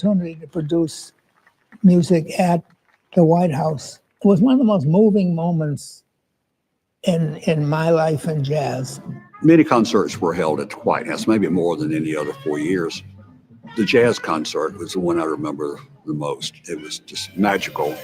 opportunity to produce music at the White House. It was one of the most moving moments in my life in jazz. Many concerts were held at the White House, maybe more than any other 4 years. The jazz concert was the one I remember the most. It was just magical.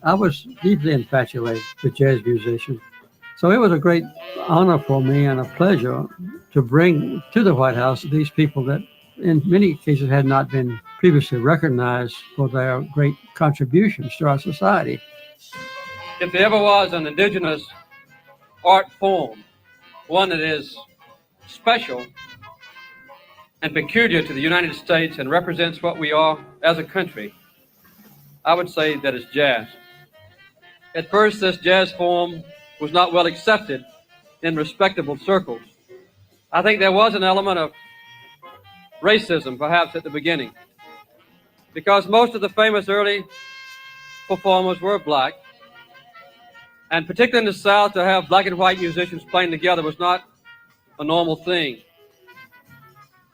I was deeply infatuated with jazz musicians. So it was a great honor for me and a pleasure to bring to the White House these people that in many cases had not been previously recognized for their great contributions to our society. If there ever was an indigenous art form, one that is special and peculiar to the United States and represents what we are as a country, I would say that it's jazz. At first, this jazz form was not well accepted in respectable circles. I think there was an element of racism, perhaps, at the beginning, because most of the famous early performers were black, and particularly in the South, to have black and white musicians playing together was not a normal thing.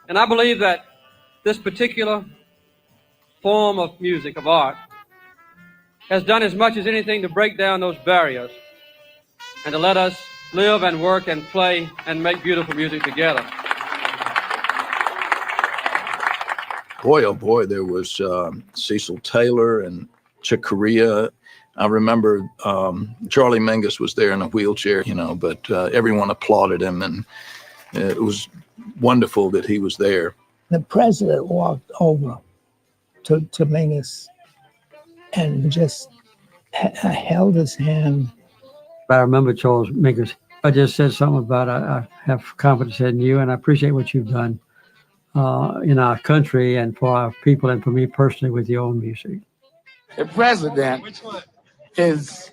And I believe that this particular form of music, of art, has done as much as anything to break down those barriers and to let us live and work and play and make beautiful music together. Boy, oh boy, there was Cecil Taylor and Chick Corea. I remember Charlie Mingus was there in a wheelchair, but everyone applauded him, and it was wonderful that he was there. The president walked over to Mingus and just held his hand. I remember Charles Mingus. I just said something about I have confidence in you, and I appreciate what you've done in our country and for our people and for me personally with your own music. The president is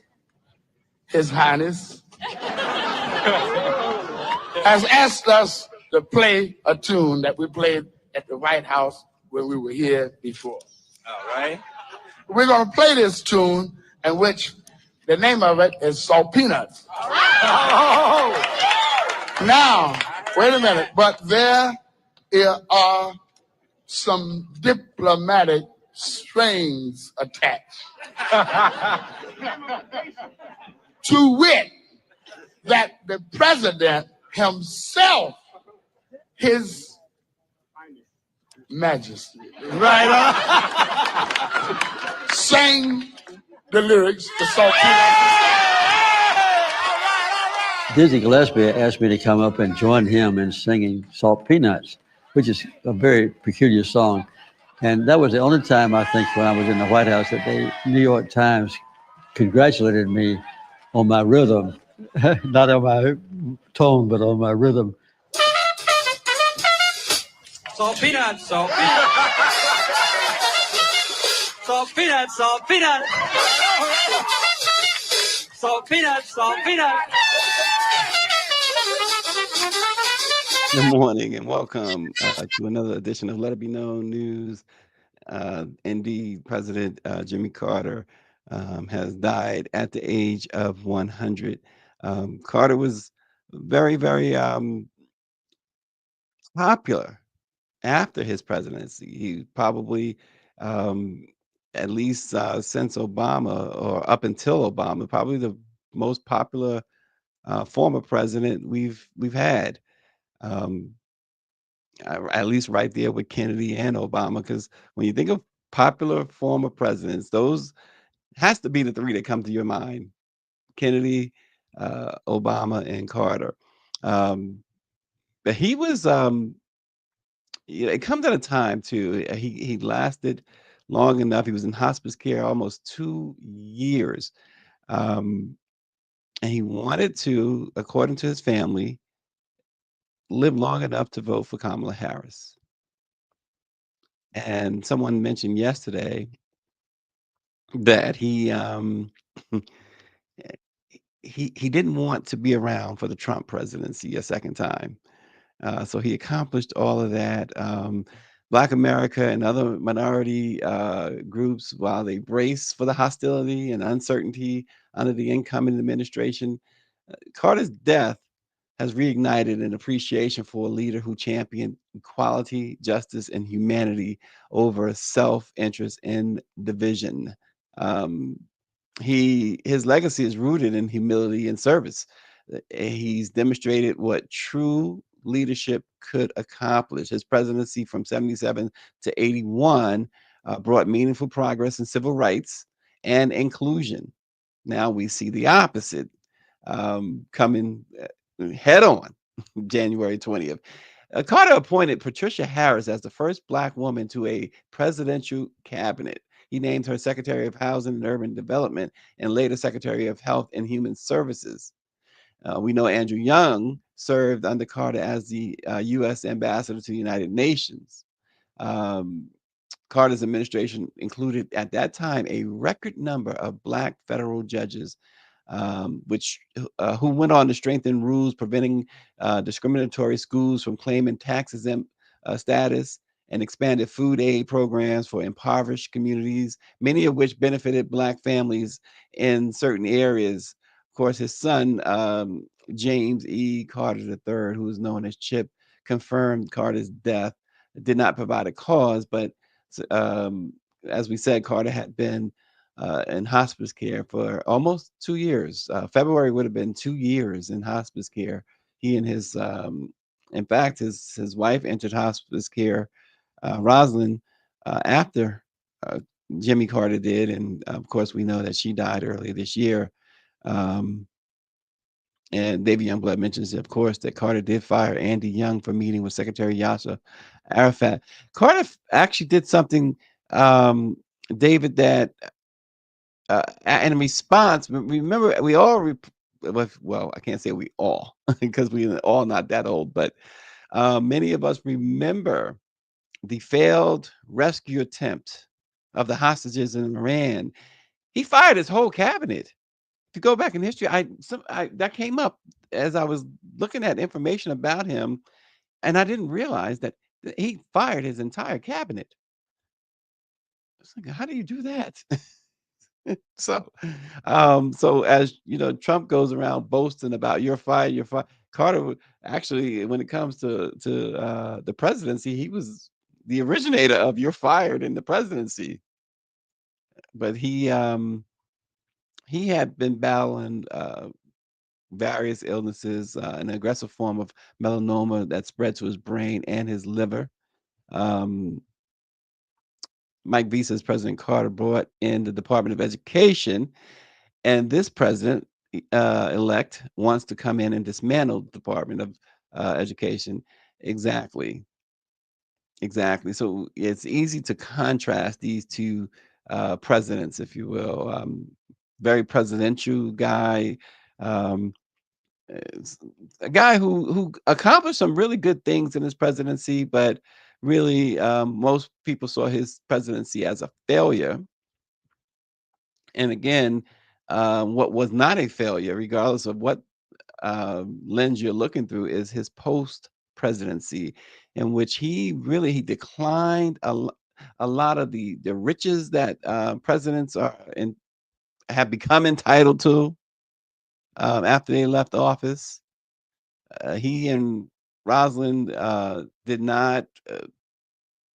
His Highness has asked us to play a tune that we played at the White House when we were here before. All right. We're going to play this tune, in which the name of it is Salt Peanuts. Oh. Now, wait a minute, but there are some diplomatic strings attached. To wit, that the president himself, His Majesty, Right on. sang the lyrics to Salt Peanuts. Dizzy Gillespie asked me to come up and join him in singing Salt Peanuts, which is a very peculiar song. And that was the only time, I think, when I was in the White House that the New York Times congratulated me on my rhythm, not on my tone, but on my rhythm. Salt peanuts, salt peanuts. Salt peanuts, salt peanuts. Salt peanuts, salt peanuts. Good morning and welcome to another edition of Let It Be Known News. Indeed, President Jimmy Carter has died at the age of 100. Carter was very, very popular after his presidency. He probably, at least since Obama or up until Obama, probably the most popular former president we've had. At least right there with Kennedy and Obama, because when you think of popular former presidents, those has to be the three that come to your mind: Kennedy, Obama, and Carter. But he was, it comes at a time too. He lasted long enough. He was in hospice care almost 2 years, and he wanted to, according to his family, live long enough to vote for Kamala Harris. And someone mentioned yesterday that he didn't want to be around for the Trump presidency a second time. So he accomplished all of that. Black America and other minority groups, while they brace for the hostility and uncertainty under the incoming administration, Carter's death has reignited an appreciation for a leader who championed equality, justice, and humanity over self-interest and division. Um, his legacy is rooted in humility and service. He's demonstrated what true leadership could accomplish. His presidency from 77 to 81 brought meaningful progress in civil rights and inclusion. Now we see the opposite coming head on January 20th. Carter appointed Patricia Harris as the first Black woman to a presidential cabinet. He named her Secretary of Housing and Urban Development and later Secretary of Health and Human Services. We know Andrew Young served under Carter as the U.S. ambassador to the United Nations. Um, Carter's administration included at that time a record number of Black federal judges, who went on to strengthen rules preventing discriminatory schools from claiming tax exempt status, and expanded food aid programs for impoverished communities, many of which benefited Black families in certain areas. Of course, his son, James E. Carter III, who is known as Chip, confirmed Carter's death. Did not provide a cause, but um, as we said, Carter had been in hospice care for almost 2 years. February would have been 2 years in hospice care. He and in fact, his wife entered hospice care, Rosalind, after Jimmy Carter did, and of course, we know that she died earlier this year. Um, and David Youngblood mentions, of course, that Carter did fire Andy Young for meeting with Secretary Yasser Arafat. Carter actually did something, David, that in response, remember, we all, well, I can't say we all, because we're all not that old, but many of us remember the failed rescue attempt of the hostages in Iran. He fired his whole cabinet. If you go back in history, that came up as I was looking at information about him, and I didn't realize that he fired his entire cabinet. It's like, how do you do that? So, so as you know, Trump goes around boasting about you're fired, you're fired. Carter actually, when it comes to the presidency, he was the originator of "you're fired" in the presidency. But he had been battling various illnesses, an aggressive form of melanoma that spread to his brain and his liver. Um, Mike V says President Carter brought in the Department of Education, and this president elect wants to come in and dismantle the Department of Education. Exactly. Exactly. So it's easy to contrast these two presidents, if you will. Very presidential guy, um, a guy who accomplished some really good things in his presidency, but really most people saw his presidency as a failure. And again, what was not a failure, regardless of what lens you're looking through, is his post presidency, in which he declined a lot of the riches that presidents have become entitled to after they left office. He and Rosalind did not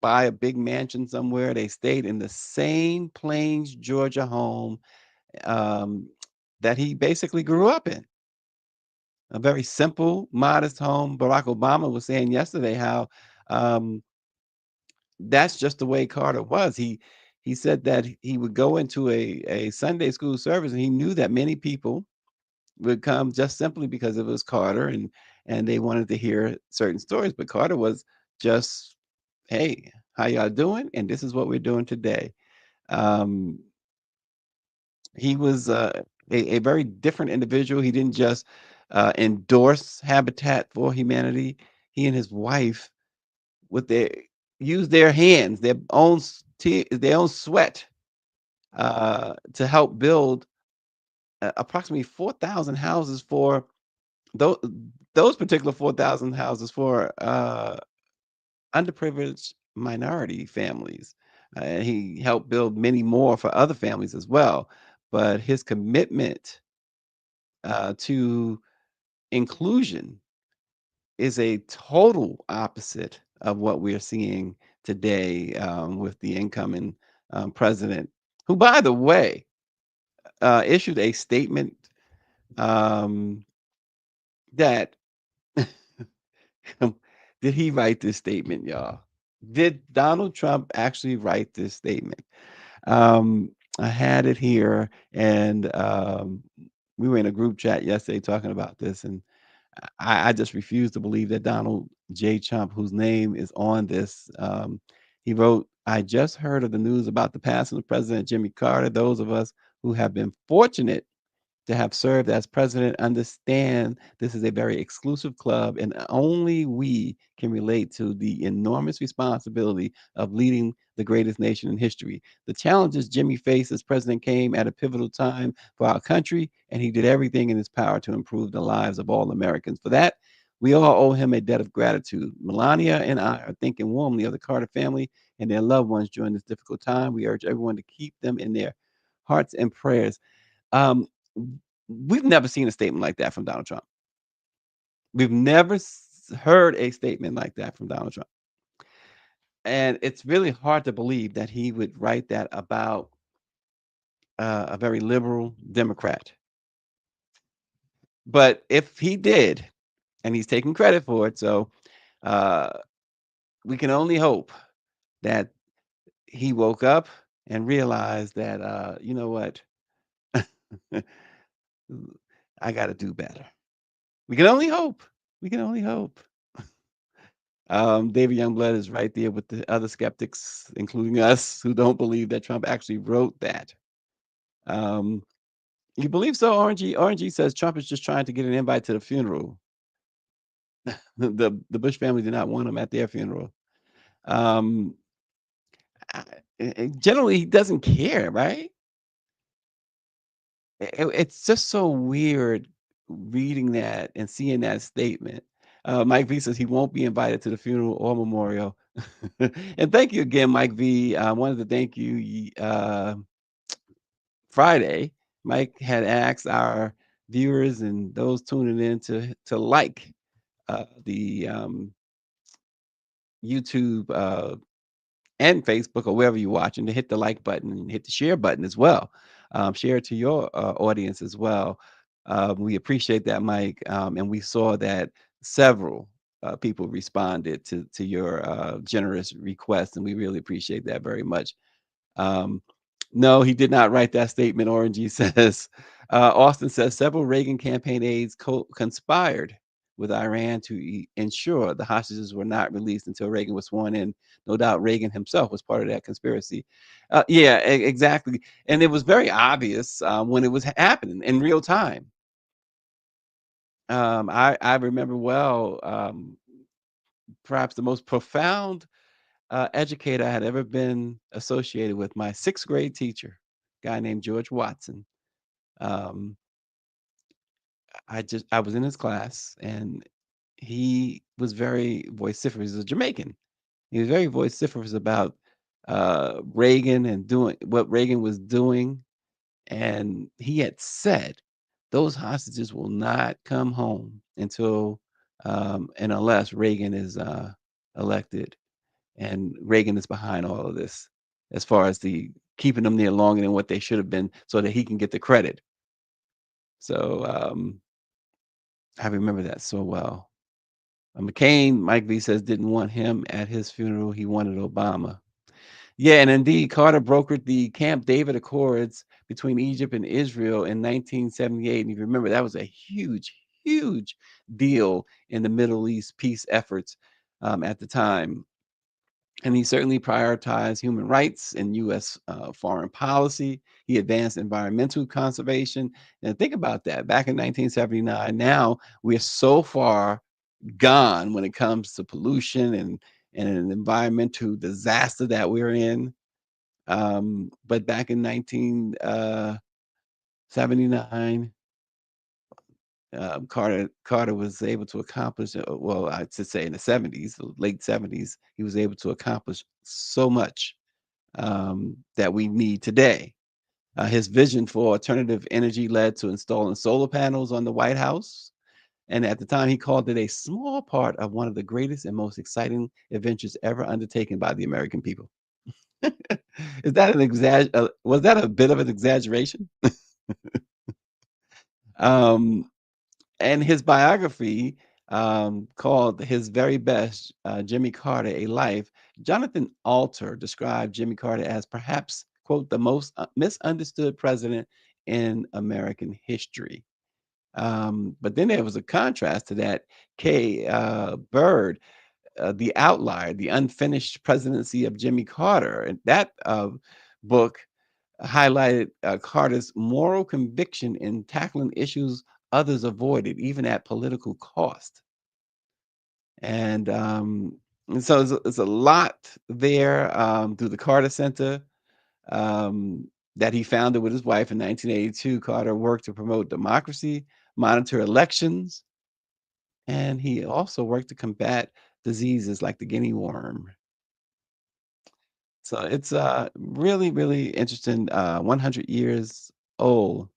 buy a big mansion somewhere. They stayed in the same Plains, Georgia home um, that he basically grew up in. A very simple, modest home. Barack Obama was saying yesterday how um, that's just the way Carter was. He said that he would go into a Sunday school service, and he knew that many people would come just simply because it was Carter, and they wanted to hear certain stories. But Carter was just, hey, how y'all doing? And this is what we're doing today. Um, he was a very different individual. He didn't just endorse Habitat for Humanity. He and his wife, with their used their hands, their own their own sweat, to help build approximately 4,000 houses for those particular 4,000 houses for underprivileged minority families. And he helped build many more for other families as well. But his commitment to inclusion is a total opposite of what we're seeing today with the incoming president, who, by the way, issued a statement that did he write this statement, y'all? Did Donald Trump actually write this statement? I had it here, and we were in a group chat yesterday talking about this, and I just refuse to believe that Donald J. Trump, whose name is on this, he wrote, "I just heard of the news about the passing of President Jimmy Carter. Those of us who have been fortunate to have served as president understand this is a very exclusive club, and only we can relate to the enormous responsibility of leading the greatest nation in history. The challenges Jimmy faced as president came at a pivotal time for our country, and he did everything in his power to improve the lives of all Americans. For that, we all owe him a debt of gratitude. Melania and I are thinking warmly of the Carter family and their loved ones during this difficult time. We urge everyone to keep them in their hearts and prayers." We've never seen a statement like that from Donald Trump. We've never heard a statement like that from Donald Trump. And it's really hard to believe that he would write that about a very liberal Democrat. But if he did, and he's taking credit for it, so we can only hope that he woke up and realized that, you know what? I got to do better. We can only hope. We can only hope. David Youngblood is right there with the other skeptics, including us, who don't believe that Trump actually wrote that. You believe so, RNG? RNG says Trump is just trying to get an invite to the funeral. The Bush family did not want him at their funeral. Generally, he doesn't care, right? It's just so weird reading that and seeing that statement. Mike V says he won't be invited to the funeral or memorial. And thank you again, Mike V. I wanted to thank you. Friday, Mike had asked our viewers and those tuning in to like the YouTube and Facebook or wherever you're watching, to hit the like button and hit the share button as well. Share it to your audience as well. We appreciate that, Mike. And we saw that several people responded to your generous request, and we really appreciate that very much. No, he did not write that statement, Orangey says. Austin says several Reagan campaign aides conspired with Iran to ensure the hostages were not released until Reagan was sworn in. No doubt Reagan himself was part of that conspiracy. Yeah, exactly. And it was very obvious when it was happening in real time. I remember well, perhaps the most profound educator I had ever been associated with, my 6th grade teacher, a guy named George Watson. I was in his class, and he was very vociferous. He's a Jamaican. He was very vociferous about Reagan and doing what Reagan was doing. And he had said those hostages will not come home until and unless Reagan is elected. And Reagan is behind all of this, as far as the keeping them there longer than what they should have been, so that he can get the credit. So I remember that so well. McCain, Mike V says, didn't want him at his funeral. He wanted Obama. Yeah, and indeed, Carter brokered the Camp David Accords between Egypt and Israel in 1978. And if you remember, that was a huge, huge deal in the Middle East peace efforts at the time. And he certainly prioritized human rights in U.S. Foreign policy. He advanced environmental conservation. And think about that. Back in 1979, now we're so far gone when it comes to pollution and an environmental disaster that we're in. But back in 1979, Carter was able to accomplish, well, I should say in the 70s, the late 70s, he was able to accomplish so much that we need today. His vision for alternative energy led to installing solar panels on the White House. And at the time, he called it a small part of one of the greatest and most exciting adventures ever undertaken by the American people. Is that was that a bit of an exaggeration? um, and his biography, called His Very Best, Jimmy Carter, A Life, Jonathan Alter described Jimmy Carter as perhaps, quote, the most misunderstood president in American history. But then there was a contrast to that. Kay Bird, The Outlier, The Unfinished Presidency of Jimmy Carter. And that book highlighted Carter's moral conviction in tackling issues others avoided, even at political cost. And so it's a lot there, through the Carter Center, that he founded with his wife in 1982. Carter worked to promote democracy, monitor elections, and he also worked to combat diseases like the guinea worm. So it's really, really interesting. 100 years old.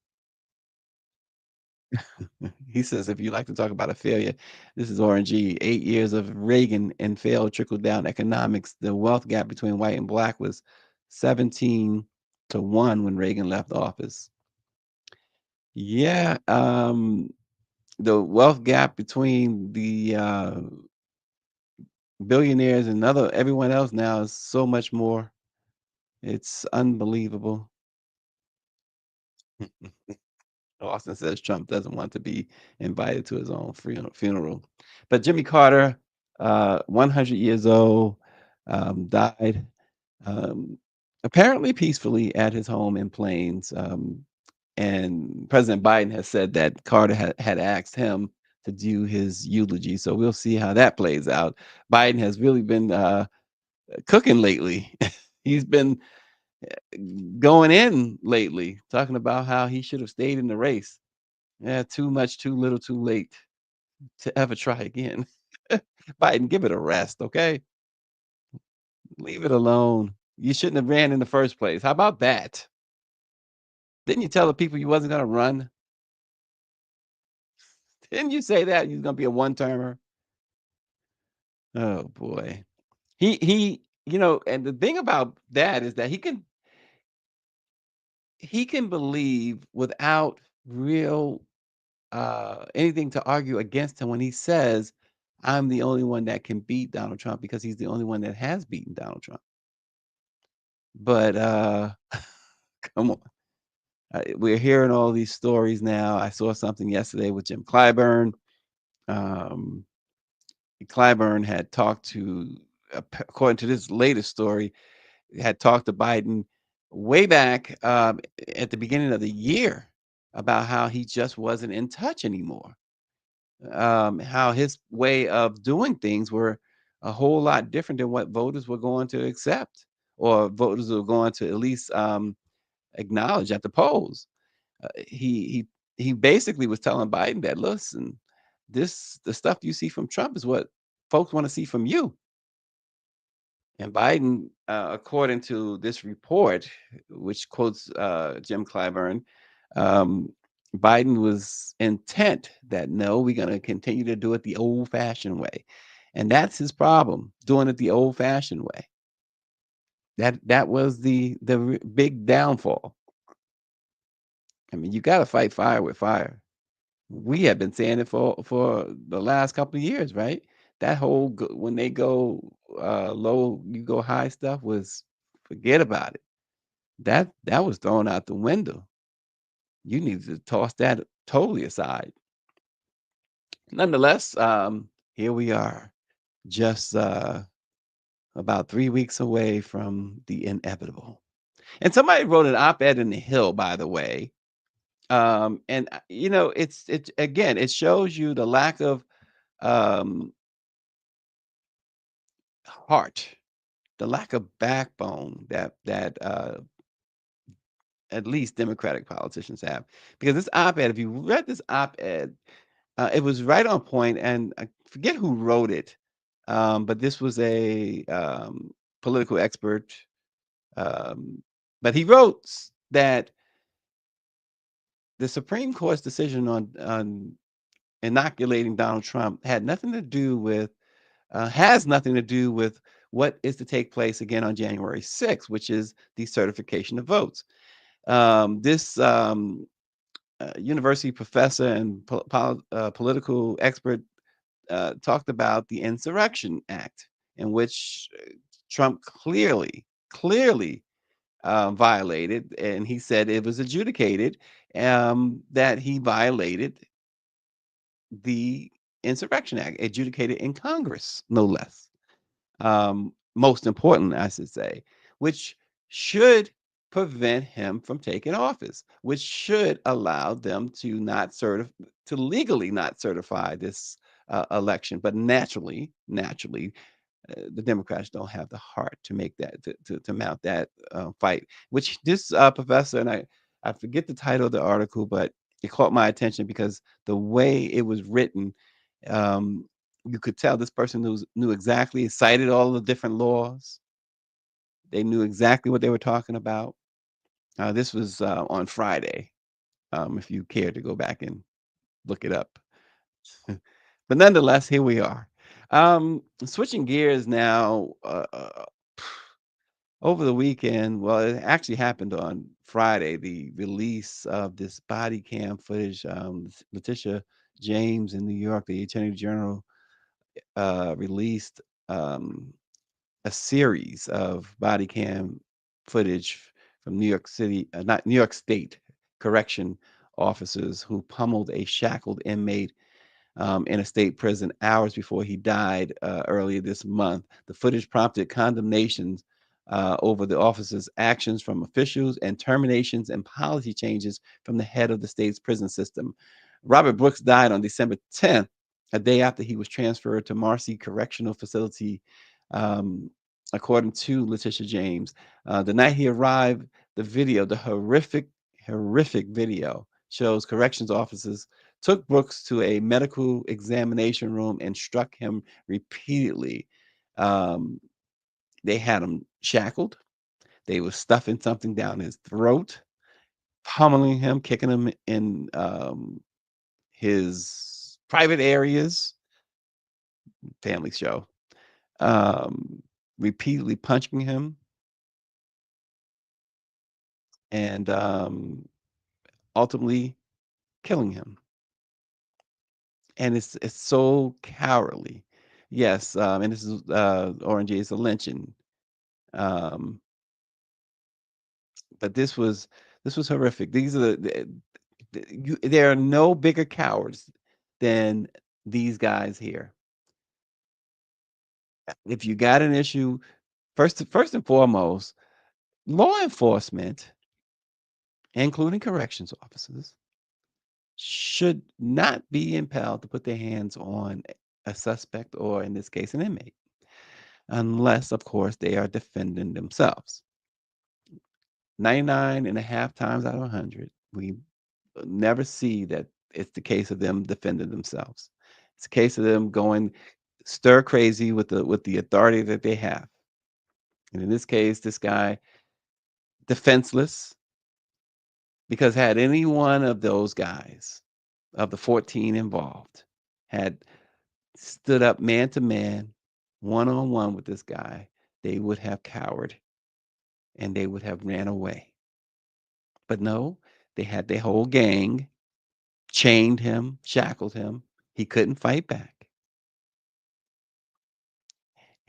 He says, if you like to talk about a failure, this is Orangey. 8 years of Reagan and failed trickle down economics. The wealth gap between white and black was 17 to 1 when Reagan left office. Yeah. The wealth gap between the billionaires and everyone else now is so much more. It's unbelievable. Austin says Trump doesn't want to be invited to his own funeral. But Jimmy Carter, 100 years old, died apparently peacefully at his home in Plains. And President Biden has said that Carter had asked him to do his eulogy. So we'll see how that plays out. Biden has really been cooking lately. He's been going in lately, talking about how he should have stayed in the race. Yeah, too much, too little, too late to ever try again. Biden, give it a rest, okay? Leave it alone. You shouldn't have ran in the first place. How about that? Didn't you tell the people you wasn't going to run? Didn't you say that you was going to be a one-termer? Oh boy. And the thing about that is that he can believe without real anything to argue against him when he says, I'm the only one that can beat Donald Trump, because he's the only one that has beaten Donald Trump. But come on. We're hearing all these stories now. I saw something yesterday with Jim Clyburn. Um, Clyburn had talked to, according to this latest story, had talked to Biden way back at the beginning of the year about how he just wasn't in touch anymore. How his way of doing things were a whole lot different than what voters were going to accept, or voters were going to at least acknowledge at the polls. He basically was telling Biden that, listen, the stuff you see from Trump is what folks want to see from you. And Biden, according to this report, which quotes Jim Clyburn, Biden was intent that no, we're going to continue to do it the old-fashioned way, and that's his problem, doing it the old-fashioned way. That was the big downfall. I mean, you got to fight fire with fire. We have been saying it for the last couple of years, right? That whole when they go low, you go high stuff was, forget about it. That was thrown out the window. You need to toss that totally aside. Nonetheless, here we are, just about 3 weeks away from the inevitable. And somebody wrote an op-ed in the Hill, by the way. And it's again, it shows you the lack of heart, the lack of backbone that at least Democratic politicians have. Because this op-ed, if you read this op-ed, it was right on point, and I forget who wrote it, but this was a political expert. But he wrote that the Supreme Court's decision on inoculating Donald Trump had nothing to do with, has nothing to do with what is to take place again on January 6th, which is the certification of votes. This university professor and political expert talked about the Insurrection Act, in which Trump clearly violated, and he said it was adjudicated that he violated the Insurrection Act, adjudicated in Congress, no less. Most important, I should say, which should prevent him from taking office, which should allow them to not to legally not certify this election. But naturally, the Democrats don't have the heart to make that to mount that fight. Which this professor, and I forget the title of the article, but it caught my attention because the way it was written, you could tell this person knew exactly, cited all the different laws. They knew exactly what they were talking about. This was on Friday, if you care to go back and look it up. But nonetheless, here we are. Switching gears now, over the weekend, well, it actually happened on Friday, the release of this body cam footage. Letitia James in New York, the Attorney General, released a series of body cam footage from New York City, not New York State correction officers who pummeled a shackled inmate in a state prison hours before he died earlier this month. The footage prompted condemnations over the officers' actions from officials and terminations and policy changes from the head of the state's prison system. Robert Brooks died on December 10th, a day after he was transferred to Marcy Correctional Facility, according to Letitia James. The night he arrived, the horrific video shows corrections officers took Brooks to a medical examination room and struck him repeatedly. They had him shackled. They were stuffing something down his throat, pummeling him, kicking him in his private areas. Family show. Repeatedly punching him, and ultimately killing him. And it's so cowardly. Yes, and this is Orange is a lynching. But this was horrific. These are there are no bigger cowards than these guys here. If you got an issue, first and foremost, law enforcement, including corrections officers, should not be impelled to put their hands on a suspect, or in this case, an inmate, unless, of course, they are defending themselves. 99.5 times out of 100, we never see that it's the case of them defending themselves. It's a case of them going stir crazy with the authority that they have. And in this case, this guy, defenseless, because had any one of those guys, of the 14 involved, had stood up man to man, one-on-one with this guy, they would have cowered and they would have ran away. But no, they had their whole gang, chained him, shackled him. He couldn't fight back.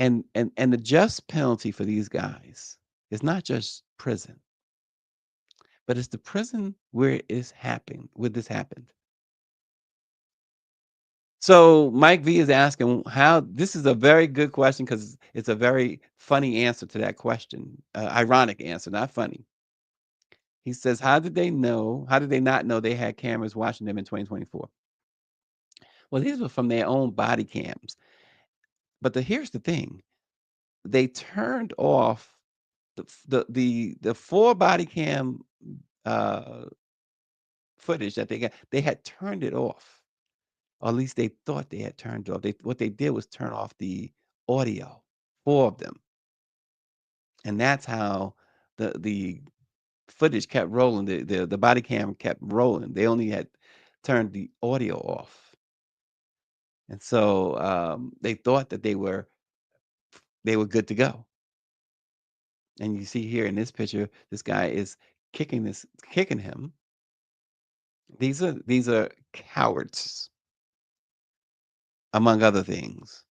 And the just penalty for these guys is not just prison, but it's the prison where this happened. So Mike V is asking how. This is a very good question because it's a very funny answer to that question. Ironic answer, not funny. He says, how did they not know they had cameras watching them in 2024? Well, these were from their own body cams. But here's the thing. they turned off the 4 body cam footage that they got. They had turned it off, or at least they thought they had turned it off. What they did was turn off the audio, 4 of them, and that's how the footage kept rolling. The body cam kept rolling. They only had turned the audio off, and so they thought that they were good to go. And you see here in this picture, this guy is kicking him. These are cowards, among other things.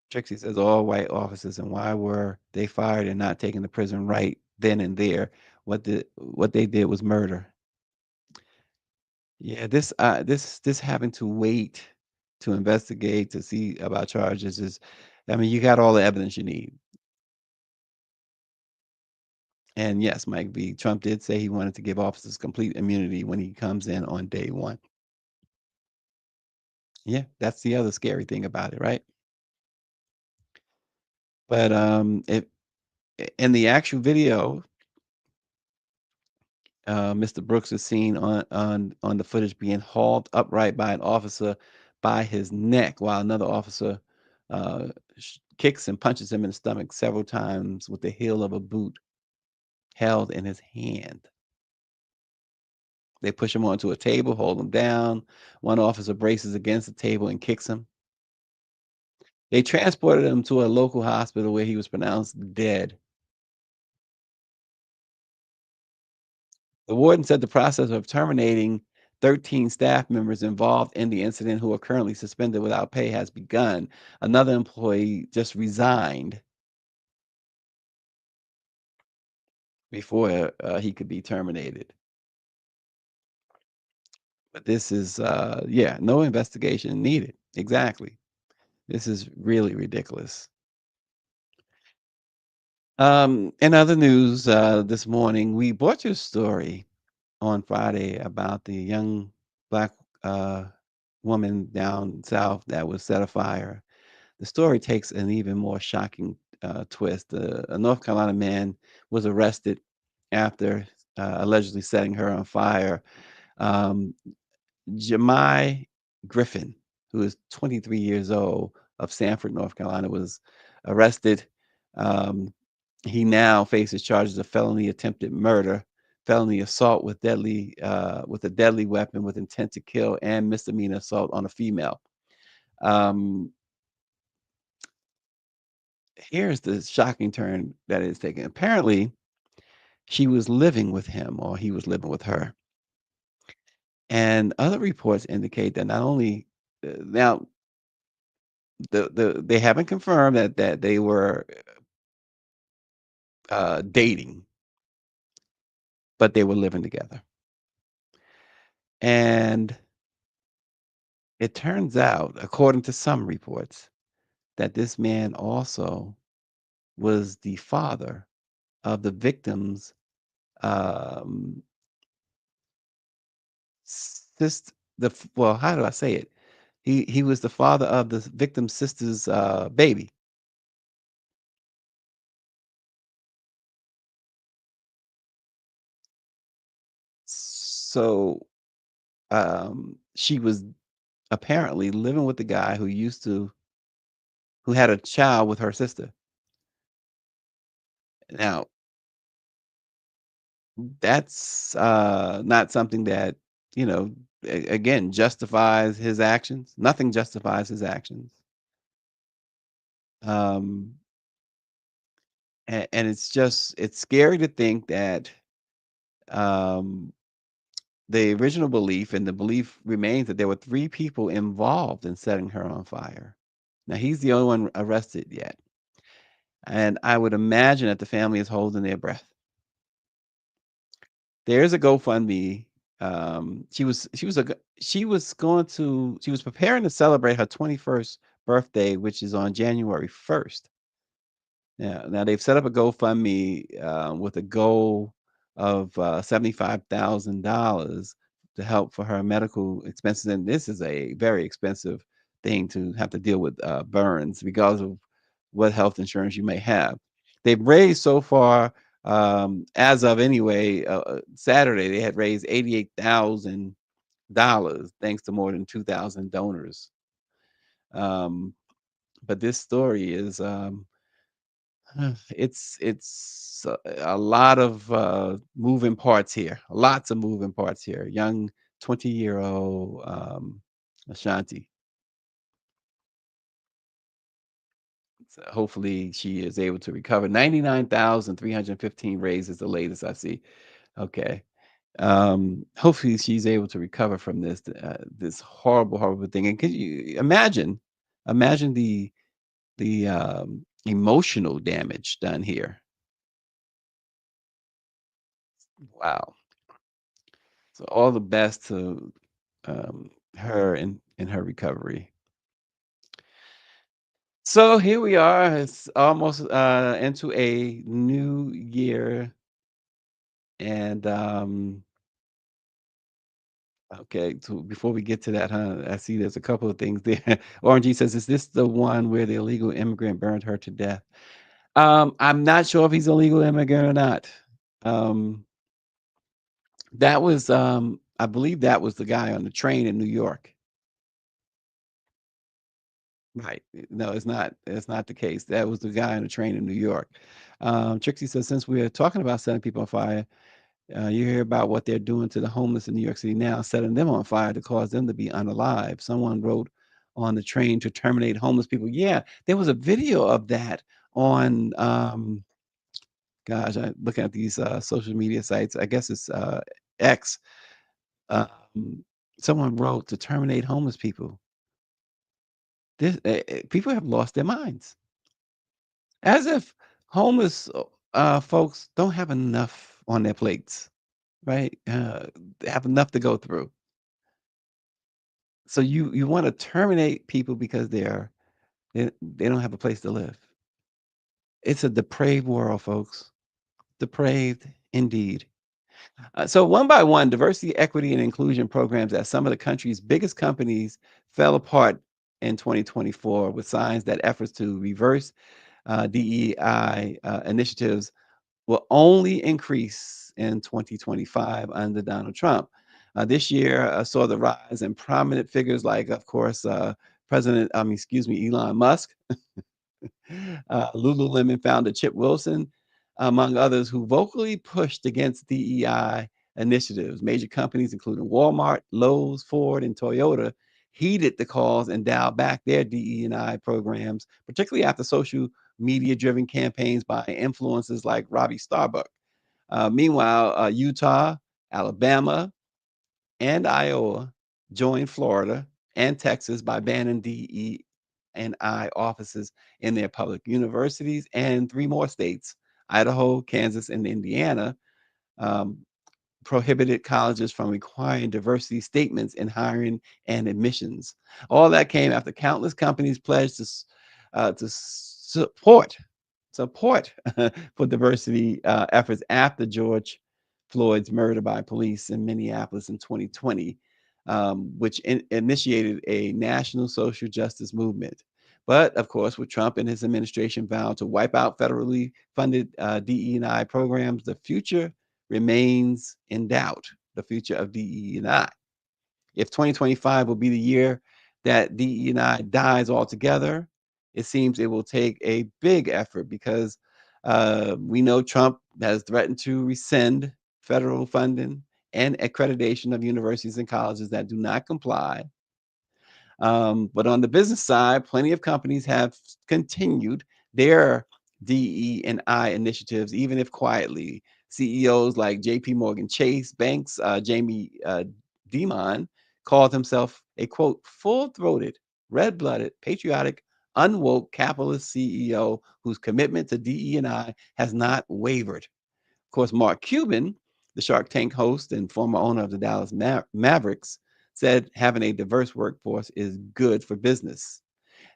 Trixie says all white officers, and why were they fired and not taken to prison right then and there? What they did was murder. Yeah, this having to wait to investigate to see about charges is, I mean, you got all the evidence you need. And yes, Mike V. Trump did say he wanted to give officers complete immunity when he comes in on day 1. Yeah, that's the other scary thing about it, right? But in the actual video, Mr. Brooks is seen on the footage being hauled upright by an officer by his neck, while another officer kicks and punches him in the stomach several times with the heel of a boot held in his hand. They push him onto a table, hold him down. One officer braces against the table and kicks him. They transported him to a local hospital where he was pronounced dead. The warden said the process of terminating 13 staff members involved in the incident who are currently suspended without pay has begun. Another employee just resigned before he could be terminated. But this is, yeah, no investigation needed. Exactly. This is really ridiculous. In other news, this morning, we brought you a story on Friday about the young Black woman down south that was set afire. The story takes an even more shocking twist. A North Carolina man was arrested after allegedly setting her on fire. Jemai Griffin, who is 23 years old, of Sanford, North Carolina, was arrested. He now faces charges of felony attempted murder, felony assault with a deadly weapon with intent to kill, and misdemeanor assault on a female. Here's the shocking turn that it's taken. Apparently, she was living with him, or he was living with her. And other reports indicate that not only now they haven't confirmed that they were dating, but they were living together. And it turns out, according to some reports, that this man also was the father of the victim's well, how do I say it? He was the father of the victim's sister's baby. So she was apparently living with the guy who had a child with her sister. Now, that's not something that, again, justifies his actions. Nothing justifies his actions. Um, and it's scary to think that the original belief, and the belief remains, that there were 3 people involved in setting her on fire. Now, he's the only one arrested yet. And I would imagine that the family is holding their breath. There's a GoFundMe. She was preparing to celebrate her 21st birthday, which is on January 1st. Now they've set up a GoFundMe with a goal of $75,000 to help for her medical expenses, and this is a very expensive thing to have to deal with burns, regardless of what health insurance you may have. They've raised so far, as of anyway, Saturday, they had raised $88,000 thanks to more than 2,000 donors. But this story is it's a lot of moving parts here. Lots of moving parts here. Young 20-year-old Ashanti. So hopefully she is able to recover. 99,315 raised is the latest I see. Okay. Hopefully she's able to recover from this horrible thing. And could you imagine the emotional damage done here? Wow. So all the best to her in her recovery. So here we are. It's almost into a new year, and okay. So before we get to that, I see there's a couple of things there. RNG says, "Is this the one where the illegal immigrant burned her to death?" I'm not sure if he's a legal immigrant or not. That was, I believe that was the guy on the train in New York. Right. No, it's not. It's not the case. That was the guy on the train in New York. Trixie says, since we are talking about setting people on fire, you hear about what they're doing to the homeless in New York City now, setting them on fire to cause them to be unalive. Someone wrote on the train to terminate homeless people. Yeah, there was a video of that on, gosh, I'm looking at these social media sites. I guess it's X. Um, Someone wrote to terminate homeless people. This people have lost their minds, as if homeless folks don't have enough on their plates, right? They have enough to go through. So you want to terminate people because they don't have a place to live. It's a depraved world, folks. Depraved indeed. So one by one, diversity, equity, and inclusion programs at some of the country's biggest companies fell apart in 2024, with signs that efforts to reverse DEI initiatives will only increase in 2025 under Donald Trump. This year saw the rise in prominent figures like, of course, Elon Musk, Lululemon founder Chip Wilson, among others, who vocally pushed against DEI initiatives. Major companies, including Walmart, Lowe's, Ford, and Toyota, heeded the calls and dialed back their DE&I programs, particularly after social media-driven campaigns by influencers like Robbie Starbuck. Meanwhile, Utah, Alabama, and Iowa joined Florida and Texas by banning DE&I offices in their public universities, and 3 more states, Idaho, Kansas, and Indiana, um, prohibited colleges from requiring diversity statements in hiring and admissions. All that came after countless companies pledged to support for diversity efforts after George Floyd's murder by police in Minneapolis in 2020, which initiated a national social justice movement. But of course, with Trump and his administration vowed to wipe out federally funded DE&I programs, the future remains in doubt. The future of DE&I. If 2025 will be the year that DE&I dies altogether, it seems it will take a big effort, because we know Trump has threatened to rescind federal funding and accreditation of universities and colleges that do not comply. But on the business side, plenty of companies have continued their DE&I initiatives, even if quietly. CEOs like JP Morgan Chase Bank's Jamie Dimon called himself a, quote, full-throated, red-blooded, patriotic, unwoke capitalist CEO whose commitment to DE&I has not wavered. Of course, Mark Cuban, the Shark Tank host and former owner of the Dallas Mavericks, said having a diverse workforce is good for business.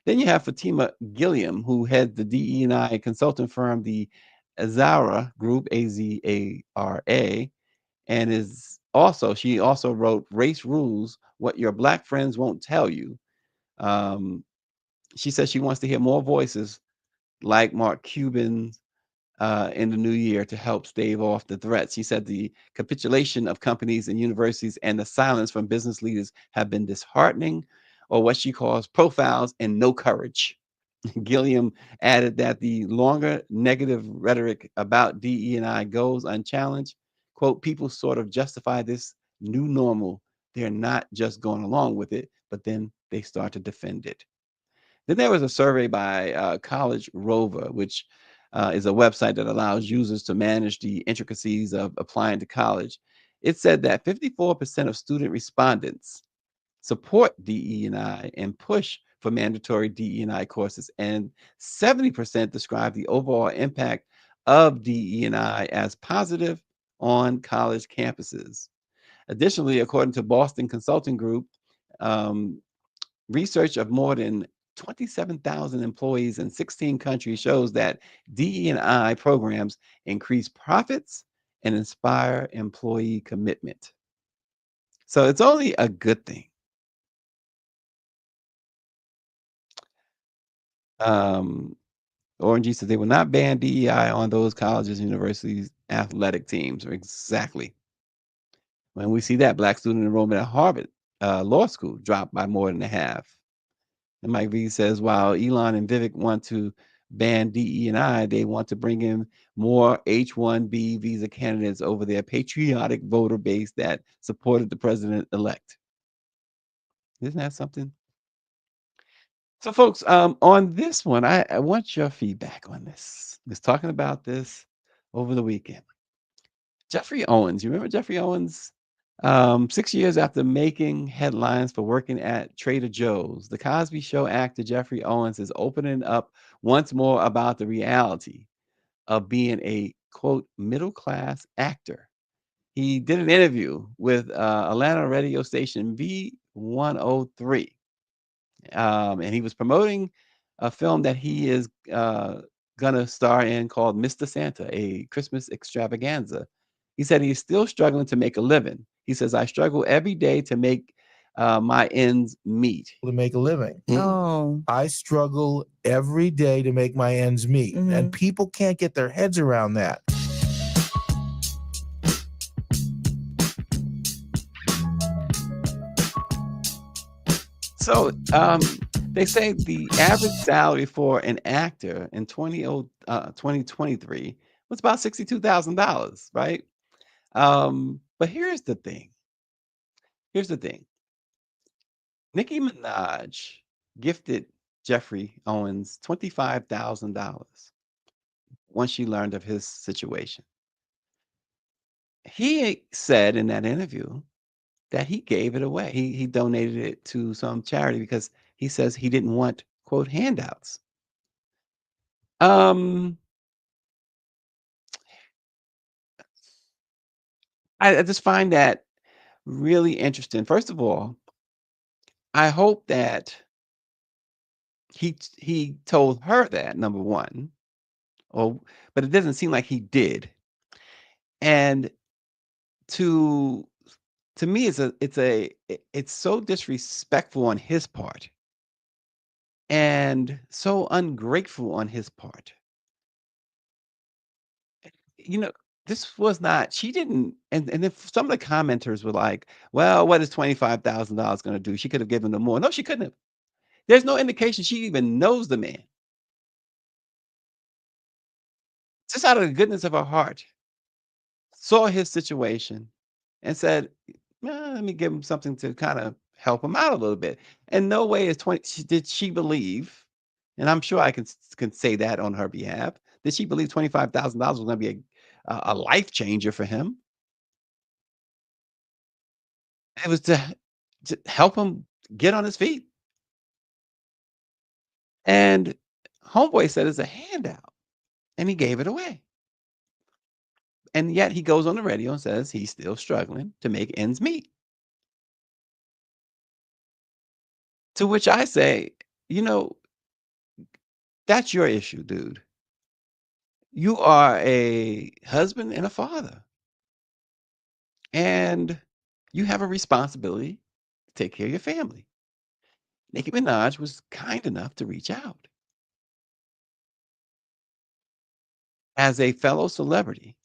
Then you have Fatima Gilliam, who heads the DE&I consulting firm, the Azara Group, Azara, and she also wrote Race Rules, What Your Black Friends Won't Tell You, She says she wants to hear more voices like Mark Cuban in the new year to help stave off the threats. She said the capitulation of companies and universities and the silence from business leaders have been disheartening, or what she calls profiles and no courage. Gilliam added that the longer negative rhetoric about DE&I goes unchallenged, quote, people sort of justify this new normal. They're not just going along with it, but then they start to defend it. Then there was a survey by College Rover, which is a website that allows users to manage the intricacies of applying to college. It said that 54% of student respondents support DE&I and push for mandatory DE&I courses, and 70% describe the overall impact of DE&I as positive on college campuses. Additionally, according to Boston Consulting Group, research of more than 27,000 employees in 16 countries shows that DE&I programs increase profits and inspire employee commitment. So it's only a good thing. Orange says they will not ban DEI on those colleges and universities' athletic teams. Exactly. When we see that, Black student enrollment at Harvard Law School dropped by more than a half. And Mike V says, while Elon and Vivek want to ban DE&I, they want to bring in more H-1B visa candidates over their patriotic voter base that supported the president-elect. Isn't that something? So, folks, on this one, I want your feedback on this. I was talking about this over the weekend. Geoffrey Owens, you remember Geoffrey Owens? 6 years after making headlines for working at Trader Joe's, the Cosby Show actor Geoffrey Owens is opening up once more about the reality of being a, quote, middle-class actor. He did an interview with Atlanta radio station V103. And he was promoting a film that he is gonna star in called Mr. Santa, a Christmas extravaganza. He said he's still struggling to make a living. He says, I struggle every day to make my ends meet. To make a living. Oh. I struggle every day to make my ends meet. And people can't get their heads around that. So they say the average salary for an actor in 2023 was about $62,000, right? But here's the thing. Nicki Minaj gifted Geoffrey Owens $25,000 once she learned of his situation. He said in that interview that he gave it away. He donated it to some charity because he says he didn't want, quote, handouts. I just find that really interesting. First of all, I hope that he told her that, number one, but it doesn't seem like he did. And to me, it's so disrespectful on his part and so ungrateful on his part. You know, this was not, she didn't, and then some of the commenters were like, well, what is $25,000 going to do? She could have given them more. No, she couldn't have. There's no indication she even knows the man. Just out of the goodness of her heart, saw his situation and said, well, let me give him something to kind of help him out a little bit. And no way did she believe, and I'm sure I can say that on her behalf, did she believe $25,000 was going to be a life changer for him? It was to help him get on his feet. And homeboy said it's a handout, and he gave it away. And yet he goes on the radio and says he's still struggling to make ends meet. To which I say, that's your issue, dude. You are a husband and a father. And you have a responsibility to take care of your family. Nicki Minaj was kind enough to reach out as a fellow celebrity.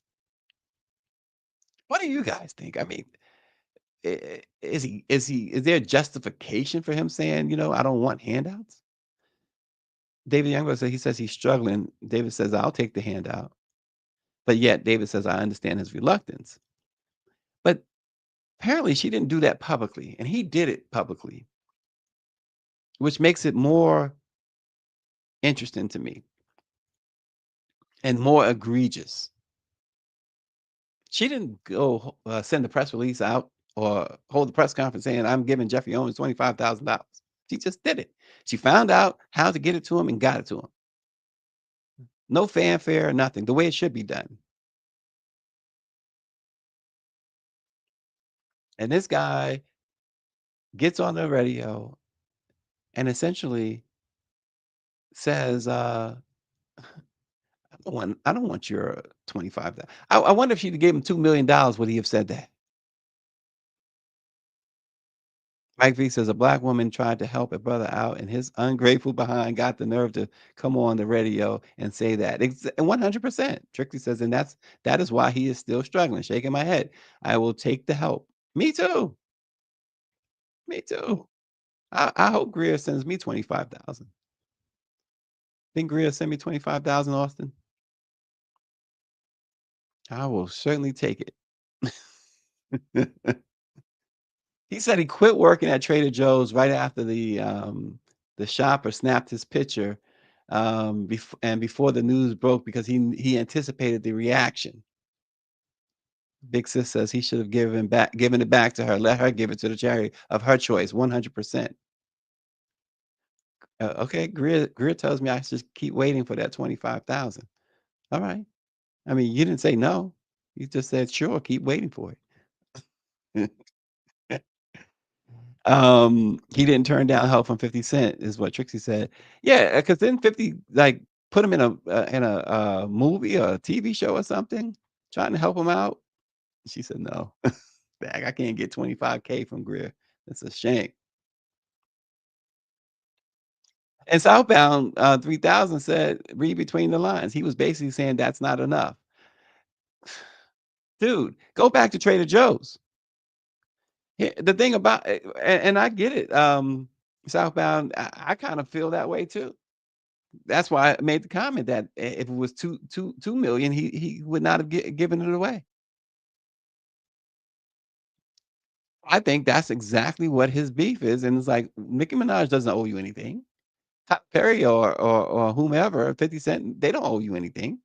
What do you guys think? I mean, is there justification for him saying, I don't want handouts? David Youngblood said he says he's struggling. David says, I'll take the handout. But yet David says, I understand his reluctance. But apparently she didn't do that publicly, and he did it publicly, which makes it more interesting to me and more egregious. She didn't go send a press release out or hold a press conference saying, I'm giving Geoffrey Owens $25,000. She just did it. She found out how to get it to him and got it to him. No fanfare, nothing, the way it should be done. And this guy gets on the radio and essentially says, I don't want your 25. I wonder if she'd gave him $2 million, would he have said that? Mike V says a black woman tried to help a brother out, and his ungrateful behind got the nerve to come on the radio and say that. 100%. Trixie says, and that is why he is still struggling. Shaking my head. I will take the help. Me too. Me too. I hope Greer sends me 25,000. Think Greer send me 25,000, Austin? I will certainly take it. He said he quit working at Trader Joe's right after the shopper snapped his picture before the news broke because he anticipated the reaction. Big Sis says he should have given it back to her. Let her give it to the charity of her choice, 100%. Okay, Greer tells me I should keep waiting for that 25,000. All right. I mean, you didn't say no. You just said sure, keep waiting for it. He didn't turn down help from 50 Cent, is what Trixie said. Yeah, because then 50 like put him in a movie or a TV show or something, trying to help him out. She said no. Dang, I can't get 25K from Greer. That's a shame. And Southbound 3000 said, read between the lines. He was basically saying that's not enough. Dude, go back to Trader Joe's. The thing about it, and I get it, Southbound, I kind of feel that way too. That's why I made the comment that if it was 2 million, he would not have given it away. I think that's exactly what his beef is, and it's like Nicki Minaj doesn't owe you anything. Tyler Perry or whomever, 50 Cent, they don't owe you anything.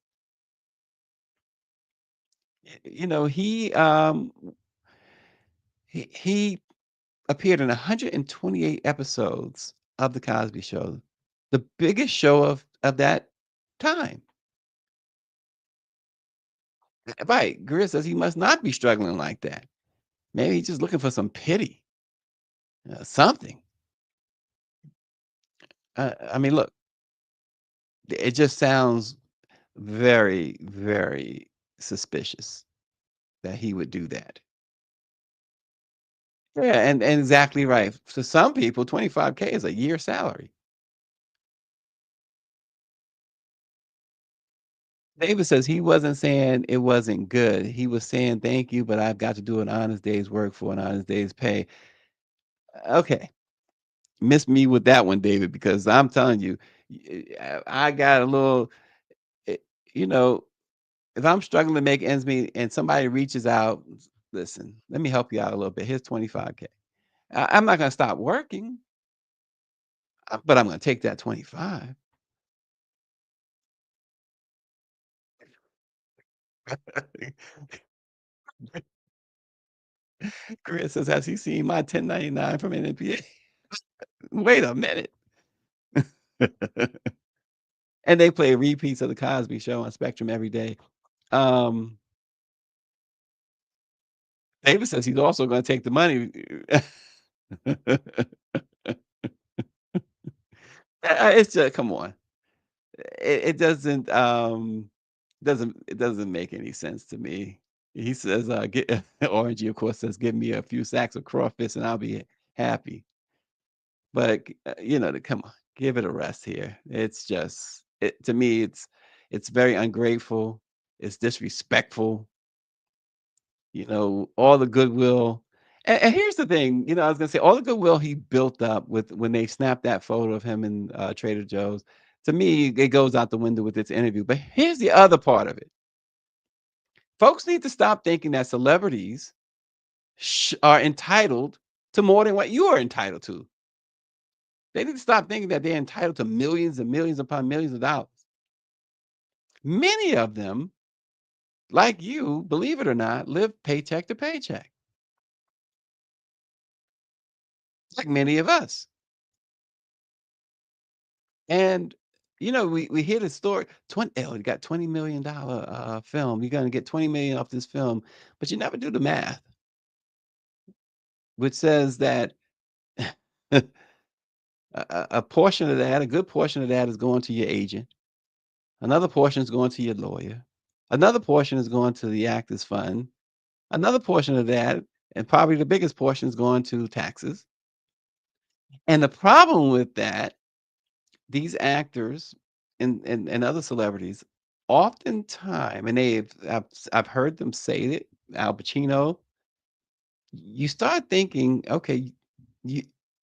He appeared in 128 episodes of The Cosby Show, the biggest show of that time. Right, Greer says he must not be struggling like that. Maybe he's just looking for some pity, something. I mean, look, it just sounds very, very suspicious that he would do that. Yeah, and exactly right. For some people, 25K is a year salary. David says he wasn't saying it wasn't good. He was saying thank you, but I've got to do an honest day's work for an honest day's pay. Okay. Miss me with that one, David, because I'm telling you, I got a little, eh, you know, if I'm struggling to make ends meet and somebody reaches out, listen, let me help you out a little bit. Here's 25K. I'm not going to stop working, but I'm going to take that 25. Chris says, has he seen my 1099 from NPA? Wait a minute. And they play repeats of the Cosby Show on Spectrum every day. David says he's also going to take the money. It's just come on. It doesn't make any sense to me. He says, Orangey, of course, says, give me a few sacks of crawfish and I'll be happy. But come on, give it a rest here. It's just to me, it's very ungrateful. It's disrespectful. All the goodwill. And here's the thing, I was gonna say all the goodwill he built up with when they snapped that photo of him in Trader Joe's. To me, it goes out the window with this interview. But here's the other part of it. Folks need to stop thinking that celebrities are entitled to more than what you are entitled to. They need to stop thinking that they're entitled to millions and millions upon millions of dollars. Many of them, like you, believe it or not, live paycheck to paycheck. Like many of us. And we hear the story. You got $20 million film. You're gonna get 20 million off this film, but you never do the math, which says that a portion of that, a good portion of that, is going to your agent. Another portion is going to your lawyer. Another portion is going to the Actors Fund. Another portion of that, and probably the biggest portion, is going to taxes. And the problem with that, these actors and other celebrities, oftentimes, and I've heard them say it, Al Pacino, you start thinking, okay,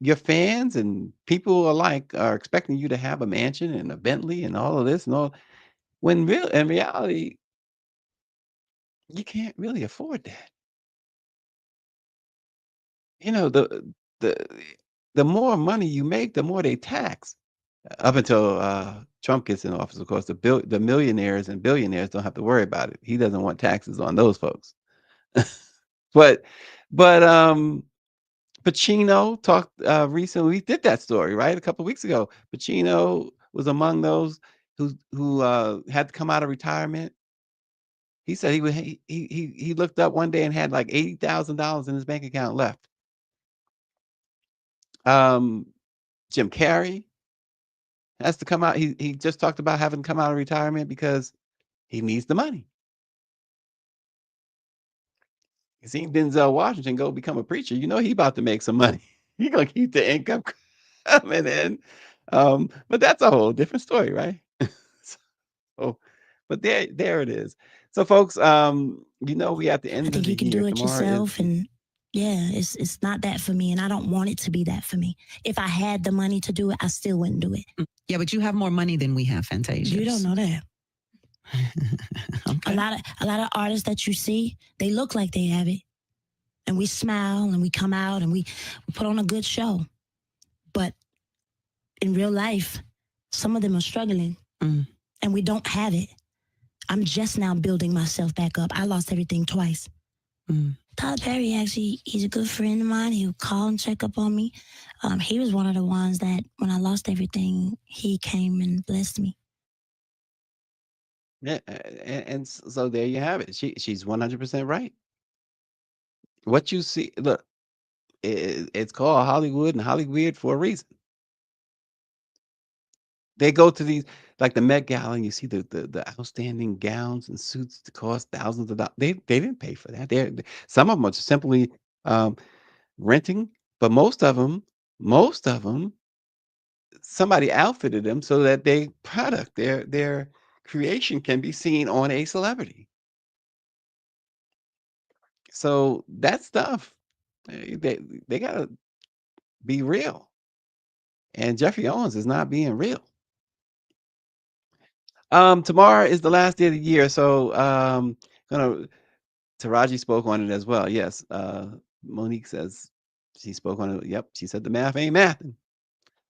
your fans and people alike are expecting you to have a mansion and a Bentley and all of this and all, when in reality, you can't really afford that. The the more money you make, the more they tax. Up until Trump gets in office, of course, the millionaires and billionaires don't have to worry about it. He doesn't want taxes on those folks. but Pacino talked recently. We did that story right a couple of weeks ago. Pacino was among those who had to come out of retirement. He said he looked up one day and had like $80,000 in his bank account left. Jim Carrey has to come out. He just talked about having to come out of retirement because he needs the money. You see Denzel Washington go become a preacher, he about to make some money. He gonna keep the income coming in. But that's a whole different story, right? So, but there it is. So folks, we at the end I of think the you can year. do it Tomorrow yourself, and yeah, it's not that for me, and I don't want it to be that for me. If I had the money to do it, I still wouldn't do it. Yeah, but you have more money than we have, Fantasia. You don't know that. Okay. A lot of artists that you see, they look like they have it, and we smile and we come out and we put on a good show, but in real life, some of them are struggling, and we don't have it. I'm just now building myself back up. I lost everything twice. Tyler Perry, actually, he's a good friend of mine. He would call and check up on me. He was one of the ones that when I lost everything, he came and blessed me. Yeah, and so there you have it. She's 100% right. What you see, look, it's called Hollywood and Hollywood for a reason. They go to these, like the Met Gala, and you see the outstanding gowns and suits that cost thousands of dollars. They didn't pay for that. Some of them are just simply renting, but most of them, somebody outfitted them so that their creation can be seen on a celebrity. So that stuff, they gotta be real. And Geoffrey Owens is not being real. Tomorrow is the last day of the year, so Taraji spoke on it as well. Yes, Monique says she spoke on it. Yep, she said the math ain't mathing.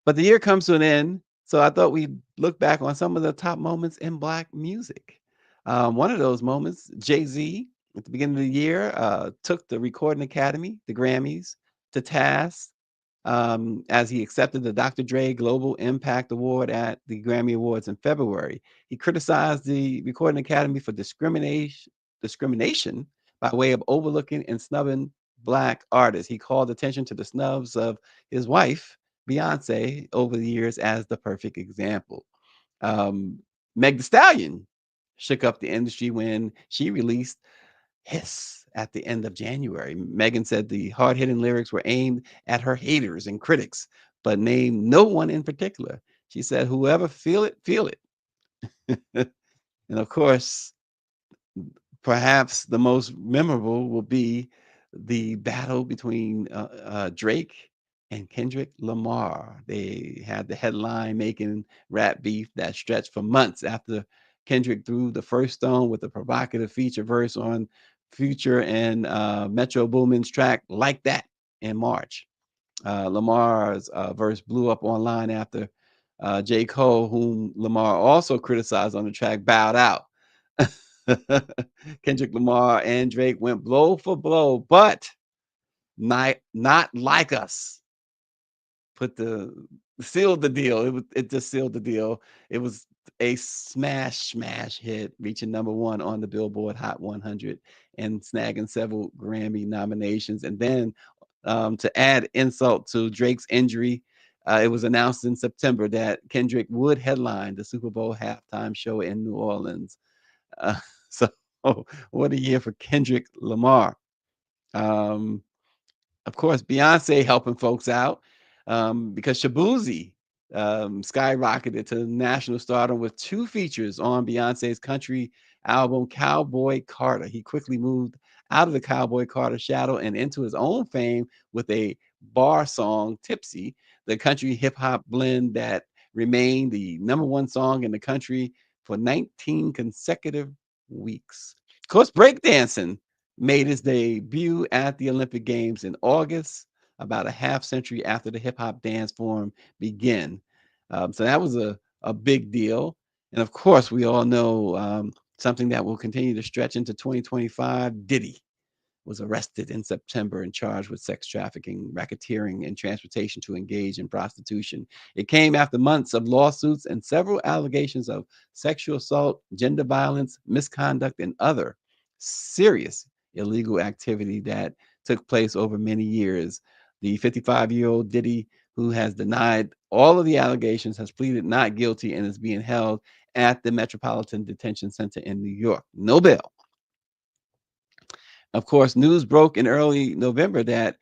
But the year comes to an end, so I thought we'd look back on some of the top moments in Black music. One of those moments, Jay-Z, at the beginning of the year, took the Recording Academy, the Grammys, to task as he accepted the Dr. Dre Global Impact Award at the Grammy Awards in February. He criticized the Recording Academy for discrimination by way of overlooking and snubbing Black artists. He called attention to the snubs of his wife, Beyonce, over the years as the perfect example. Meg Thee Stallion shook up the industry when she released Hiss at the end of January. Megan said the hard-hitting lyrics were aimed at her haters and critics, but named no one in particular. She said, whoever feel it, feel it. And of course, perhaps the most memorable will be the battle between Drake and Kendrick Lamar. They had the headline making rap beef that stretched for months after Kendrick threw the first stone with a provocative feature verse on Future and Metro Boomin's track Like That in March. Lamar's verse blew up online after J. Cole, whom Lamar also criticized on the track, bowed out. Kendrick Lamar and Drake went blow for blow, but not like us. Sealed the deal. It just sealed the deal. It was a smash hit, reaching #1 on the Billboard Hot 100 and snagging several Grammy nominations. And then to add insult to Drake's injury, it was announced in September that Kendrick would headline the Super Bowl halftime show in New Orleans. So what a year for Kendrick Lamar. Of course, Beyonce helping folks out because Shabuzi skyrocketed to national stardom with 2 features on Beyonce's country album, Cowboy Carter. He quickly moved out of the Cowboy Carter shadow and into his own fame with a bar song, Tipsy, the country hip hop blend that remained the #1 song in the country for 19 consecutive weeks. Of course, breakdancing made his debut at the Olympic Games in August, about a half century after the hip hop dance form began. So that was a big deal. And of course, we all know something that will continue to stretch into 2025. Diddy was arrested in September and charged with sex trafficking, racketeering, and transportation to engage in prostitution. It came after months of lawsuits and several allegations of sexual assault, gender violence, misconduct, and other serious illegal activity that took place over many years. The 55-year-old Diddy, who has denied all of the allegations, has pleaded not guilty and is being held at the Metropolitan Detention Center in New York. No bail. Of course, news broke in early November that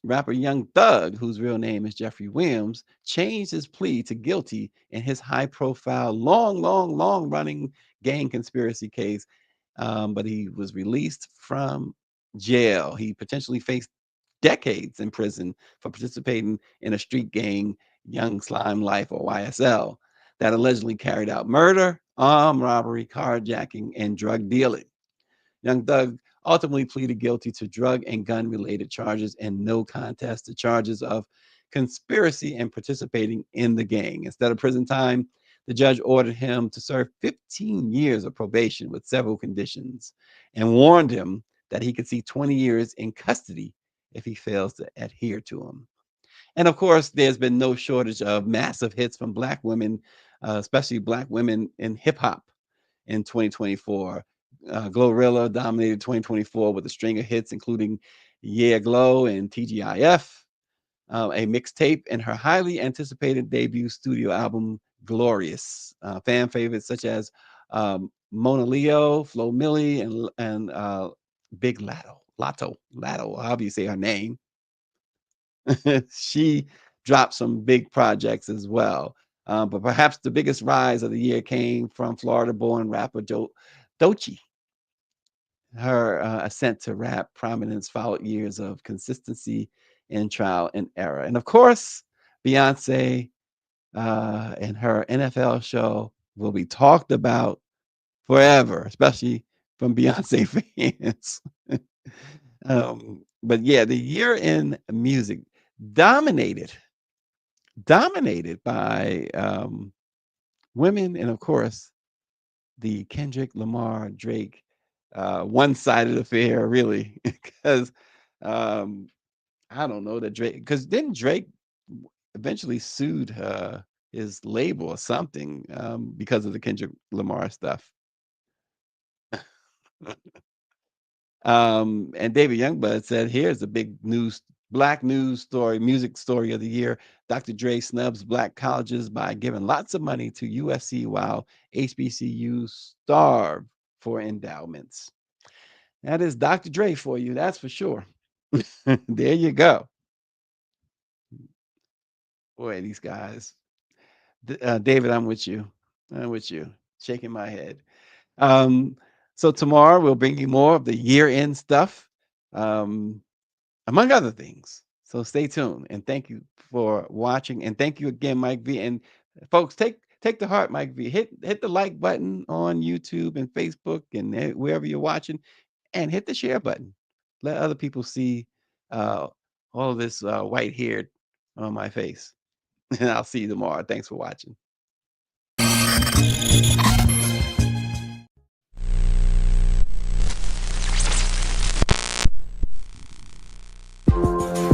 rapper Young Thug, whose real name is Geoffrey Williams, changed his plea to guilty in his high-profile, long-running gang conspiracy case. But he was released from jail. He potentially faced decades in prison for participating in a street gang, Young Slime Life, or YSL, that allegedly carried out murder, armed robbery, carjacking, and drug dealing. Young Thug ultimately pleaded guilty to drug and gun related charges and no contest to charges of conspiracy and participating in the gang. Instead of prison time, the judge ordered him to serve 15 years of probation with several conditions and warned him that he could see 20 years in custody if he fails to adhere to them. And of course, there's been no shortage of massive hits from Black women, especially Black women in hip hop in 2024. Glorilla dominated 2024 with a string of hits, including Yeah Glow and TGIF, a mixtape, and her highly anticipated debut studio album, Glorious. Fan favorites such as Mona Leo, Flo Milli, and Big Lotto, however you say her name. She dropped some big projects as well. But perhaps the biggest rise of the year came from Florida-born rapper Doechii. Her ascent to rap prominence followed years of consistency and trial and error. And of course, Beyonce and her NFL show will be talked about forever, especially from Beyonce fans. But yeah, the year in music dominated by women, and of course, the Kendrick Lamar Drake one-sided affair, really, because I don't know that Drake, because then Drake eventually sued his label or something because of the Kendrick Lamar stuff. And David Youngblood said, here's the big Black news story, music story of the year. Dr. Dre snubs Black colleges by giving lots of money to USC while HBCUs starve for endowments. That is Dr. Dre for you, that's for sure. There you go. Boy, these guys. David, I'm with you. I'm with you. Shaking my head. So tomorrow we'll bring you more of the year-end stuff, among other things. So stay tuned, and thank you for watching. And thank you again, Mike V. And folks, take the heart, Mike V. Hit the like button on YouTube and Facebook and wherever you're watching, and hit the share button. Let other people see all this white hair on my face. And I'll see you tomorrow. Thanks for watching.